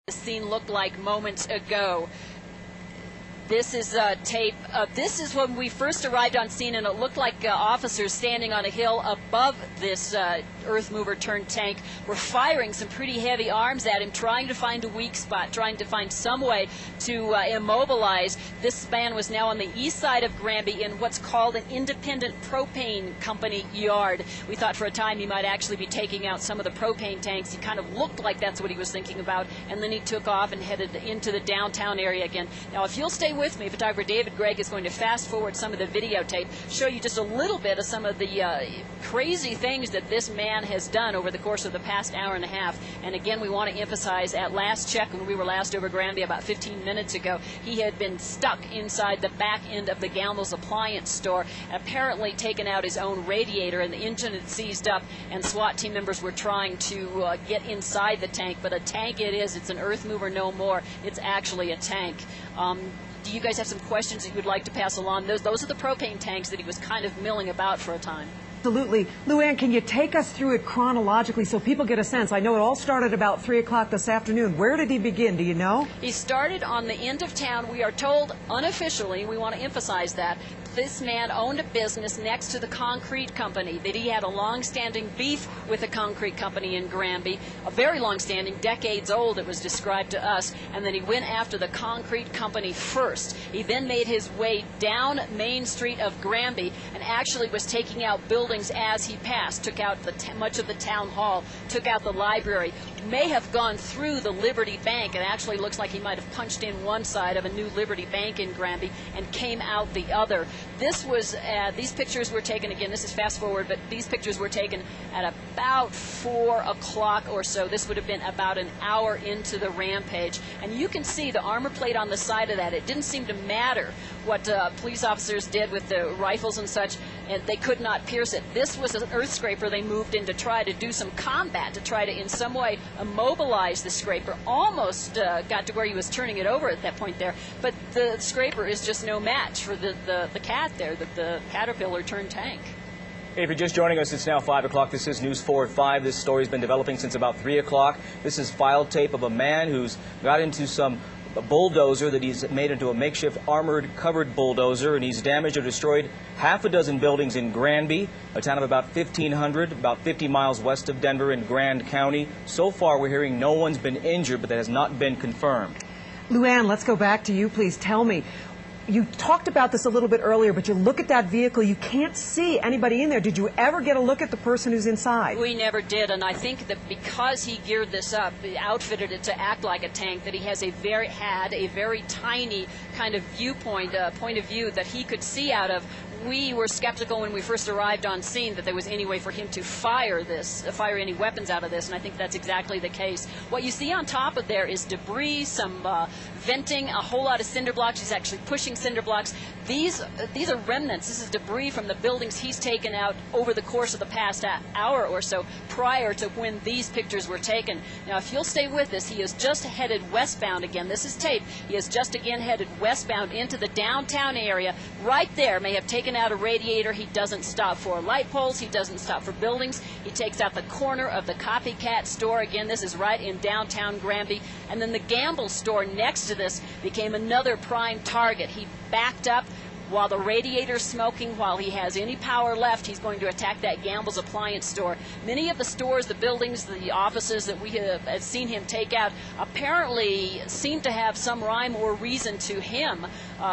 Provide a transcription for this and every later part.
The scene looked like moments ago. This is tape. This is when we first arrived on scene, and it looked like officers standing on a hill above this earth mover turned tank were firing some pretty heavy arms at him, trying to find a weak spot, trying to find some way to immobilize. This man was now on the east side of Granby in what's called an independent propane company yard. We thought for a time he might actually be taking out some of the propane tanks. He kind of looked like that's what he was thinking about, and then he took off and headed into the downtown area again. Now, if you'll stay with me, photographer David Gregg is going to fast forward some of the videotape, show you just a little bit of some of the crazy things that this man has done over the course of the past hour and a half. And again, we want to emphasize, at last check, when we were last over Granby about 15 minutes ago, he had been stuck inside the back end of the Gamble's appliance store, apparently taken out his own radiator, and the engine had seized up, and SWAT team members were trying to get inside the tank. But a tank it is. It's an earth mover no more. It's actually a tank. Do you guys have some questions that you would like to pass along? Those are the propane tanks that he was kind of milling about for a time. Absolutely. Luann, can you take us through it chronologically so people get a sense? I know it all started about 3 o'clock this afternoon. Where did he begin? Do you know? He started on the end of town. We are told unofficially, we want to emphasize that, this man owned a business next to the concrete company, that he had a long-standing beef with the concrete company in Granby, a very long-standing, decades old, it was described to us, and then he went after the concrete company first. He then made his way down Main Street of Granby and actually was taking out buildings as he passed, took out much of the town hall, took out the library, may have gone through the Liberty Bank. It actually looks like he might have punched in one side of a new Liberty Bank in Granby and came out the other. This was, these pictures were taken, again, this is fast forward, but these pictures were taken at about 4 o'clock or so. This would have been about an hour into the rampage. And you can see the armor plate on the side of that. It didn't seem to matter what police officers did with the rifles and such, and they could not pierce it. This was an earth scraper they moved in to try to do some combat, to try to in some way immobilize the scraper. Almost got to where he was turning it over at that point there, but the scraper is just no match for the cat there, the Caterpillar turned tank. Hey, if you're just joining us, it's now 5 o'clock. This is News 4 at 5. This story's been developing since about 3 o'clock. This is file tape of a man who's got into some bulldozer that he's made into a makeshift armored covered bulldozer, and he's damaged or destroyed half a dozen buildings in Granby, a town of about 1,500, about 50 miles west of Denver in Grand County. So far, we're hearing no one's been injured, but that has not been confirmed. Luann, let's go back to you, please. Tell me. You talked about this a little bit earlier, but you look at that vehicle, you can't see anybody in there. Did you ever get a look at the person who's inside? We never did, and I think that because he geared this up, outfitted it to act like a tank, that he has a very tiny kind of viewpoint, point of view that he could see out of. We were skeptical when we first arrived on scene that there was any way for him to fire any weapons out of this, and I think that's exactly the case. What you see on top of there is debris, some venting, a whole lot of cinder blocks. He's actually pushing cinder blocks. These are remnants. This is debris from the buildings he's taken out over the course of the past hour or so prior to when these pictures were taken. Now, if you'll stay with us, he has just headed westbound again. This is tape. He has just again headed westbound into the downtown area. Right there, may have taken out a radiator. He doesn't stop for light poles. He doesn't stop for buildings. He takes out the corner of the Copycat store. Again, this is right in downtown Granby. And then the Gamble store next to this became another prime target. He backed up while the radiator's smoking, while he has any power left. He's going to attack that Gamble's appliance store. Many of the stores, the buildings, the offices that we have seen him take out apparently seem to have some rhyme or reason to him,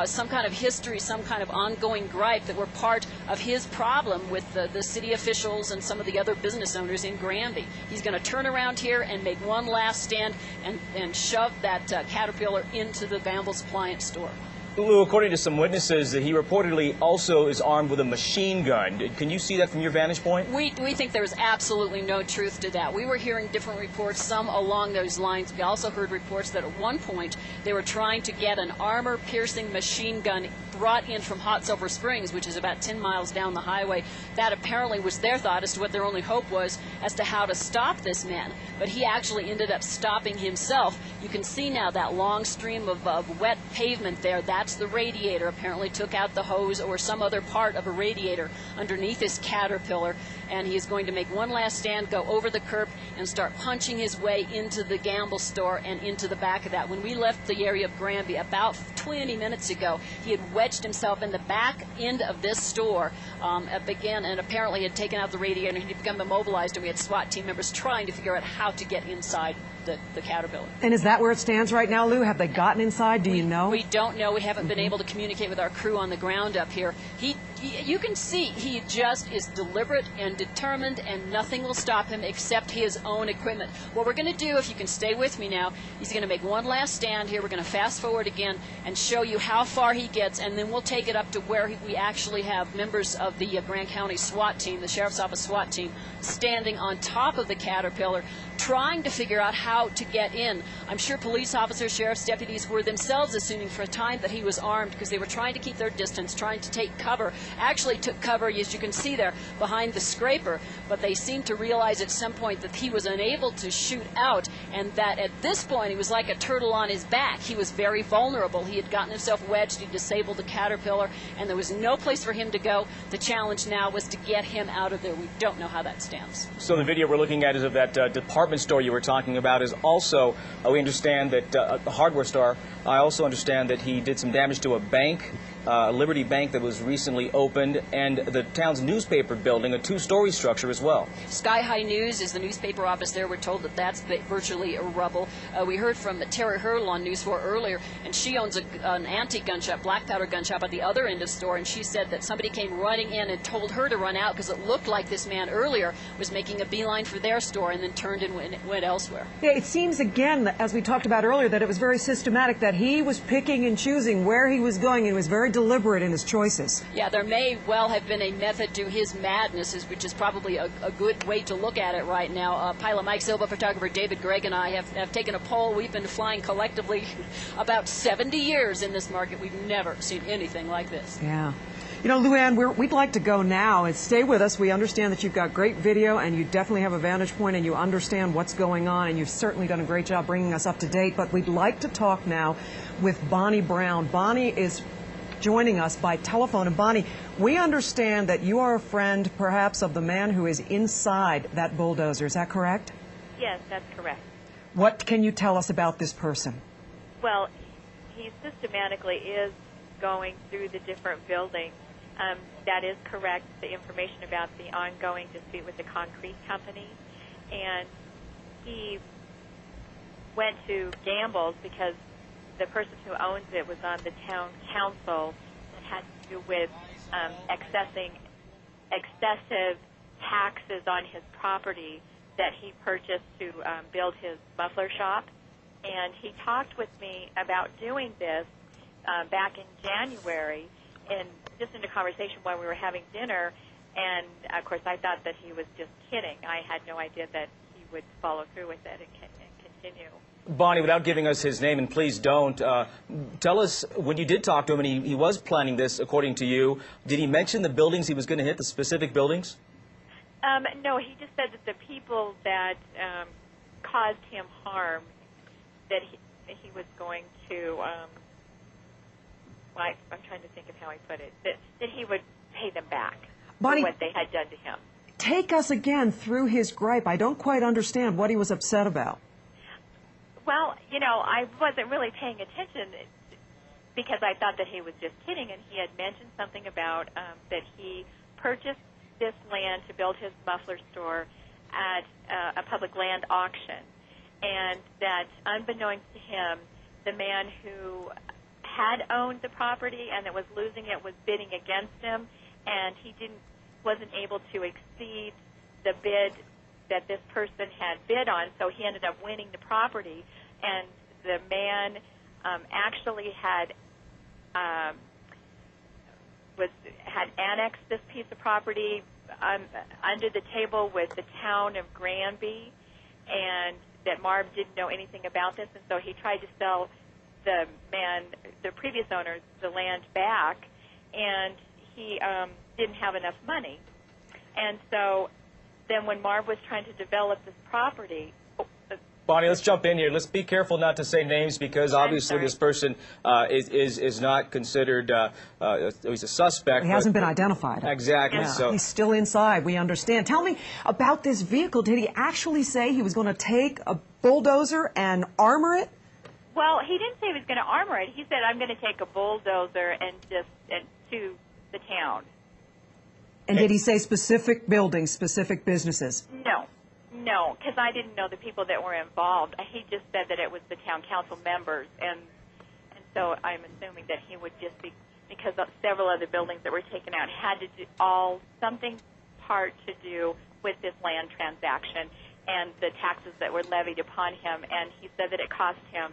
some kind of history, some kind of ongoing gripe that were part of his problem with the city officials and some of the other business owners in Granby. He's going to turn around here and make one last stand and shove that Caterpillar into the Gamble's appliance store. Lou, according to some witnesses, that he reportedly also is armed with a machine gun. Can you see that from your vantage point? We think there's absolutely no truth to that. We were hearing different reports, some along those lines. We also heard reports that at one point they were trying to get an armor-piercing machine gun brought in from Hot Sulphur Springs, which is about 10 miles down the highway. That apparently was their thought as to what their only hope was as to how to stop this man. But he actually ended up stopping himself. You can see now that long stream of wet pavement there. That That's the radiator. Apparently took out the hose or some other part of a radiator underneath his Caterpillar, and he is going to make one last stand, go over the curb, and start punching his way into the Gamble store and into the back of that. When we left the area of Granby about 20 minutes ago, he had wedged himself in the back end of this store, and apparently had taken out the radiator, and he'd become immobilized, and we had SWAT team members trying to figure out how to get inside the Caterpillar. And is that where it stands right now, Lou? Have they gotten inside? Do you know? We don't know. We haven't been able to communicate with our crew on the ground up here. You can see he just is deliberate and determined, and nothing will stop him except his own equipment. What we're going to do, if you can stay with me now, he's going to make one last stand here. We're going to fast forward again and show you how far he gets, and then we'll take it up to where we actually have members of the Grant County SWAT team, the Sheriff's Office SWAT team, standing on top of the Caterpillar, trying to figure out how to get in. I'm sure police officers, sheriff's deputies were themselves assuming for a time that he was armed, because they were trying to keep their distance, trying to take cover. Actually took cover, as you can see there, behind the scraper, but they seemed to realize at some point that he was unable to shoot out, and that at this point he was like a turtle on his back. He was very vulnerable. He had gotten himself wedged, he disabled the Caterpillar, and there was no place for him to go. The challenge now was to get him out of there. We don't know how that stands. So the video we're looking at is of that department store you were talking about. Is also, we understand that the hardware store, I also understand that he did some damage to a bank, Liberty Bank, that was recently opened, and the town's newspaper building, a two-story structure as well. Sky High News is the newspaper office there. We're told that that's virtually a rubble. We heard from Terry Hurdle on News 4 earlier, and she owns an antique gun shop, black powder gun shop, at the other end of the store, and she said that somebody came running in and told her to run out because it looked like this man earlier was making a beeline for their store and then turned and went elsewhere. Yeah, it seems, again, as we talked about earlier, that it was very systematic, that he was picking and choosing where he was going. He was very deliberate in his choices. Yeah, there may well have been a method to his madness, which is probably a good way to look at it right now. Pilot Mike Silva, photographer David Gregg, and I have taken a poll. We've been flying collectively about 70 years in this market. We've never seen anything like this. Yeah. You know, Luann, we'd like to go now, and stay with us. We understand that you've got great video, and you definitely have a vantage point, and you understand what's going on, and you've certainly done a great job bringing us up to date. But we'd like to talk now with Bonnie Brown. Bonnie is joining us by telephone. And Bonnie, we understand that you are a friend, perhaps, of the man who is inside that bulldozer. Is that correct? Yes, that's correct. What can you tell us about this person? Well, he systematically is going through the different buildings. That is correct, the information about the ongoing dispute with the concrete company. And he went to Gamble's because the person who owns it was on the town council, and had to do with excessive taxes on his property that he purchased to build his muffler shop. And he talked with me about doing this back in January, and just in a conversation while we were having dinner. And of course, I thought that he was just kidding. I had no idea that he would follow through with it and continue. Bonnie, without giving us his name, and please don't, tell us, when you did talk to him, and he was planning this, according to you, did he mention the buildings he was going to hit, the specific buildings? No, he just said that the people that caused him harm, that he was going to, I'm trying to think of how I put it, that he would pay them back Bonnie, for what they had done to him. Take us again through his gripe. I don't quite understand what he was upset about. Well, you know, I wasn't really paying attention because I thought that he was just kidding, and he had mentioned something about that he purchased this land to build his muffler store at a public land auction, and that unbeknownst to him, the man who had owned the property and that was losing it was bidding against him, and he wasn't able to exceed the bid that this person had bid on, so he ended up winning the property. And the man actually had annexed this piece of property under the table with the town of Granby, and that Marv didn't know anything about this, and so he tried to sell the previous owner, the land back, and he didn't have enough money. And so then when Marv was trying to develop this property, Bonnie, let's jump in here. Let's be careful not to say names because obviously this person is not considered, he's a suspect. He hasn't been identified. Exactly. Yeah. So he's still inside, we understand. Tell me about this vehicle. Did he actually say he was going to take a bulldozer and armor it? Well, he didn't say he was going to armor it. He said, I'm going to take a bulldozer and to the town. And did he say specific buildings, specific businesses? No, because I didn't know the people that were involved. He just said that it was the town council members, and so I'm assuming that he would just be, because several of the buildings that were taken out had to do something part to do with this land transaction and the taxes that were levied upon him, and he said that it cost him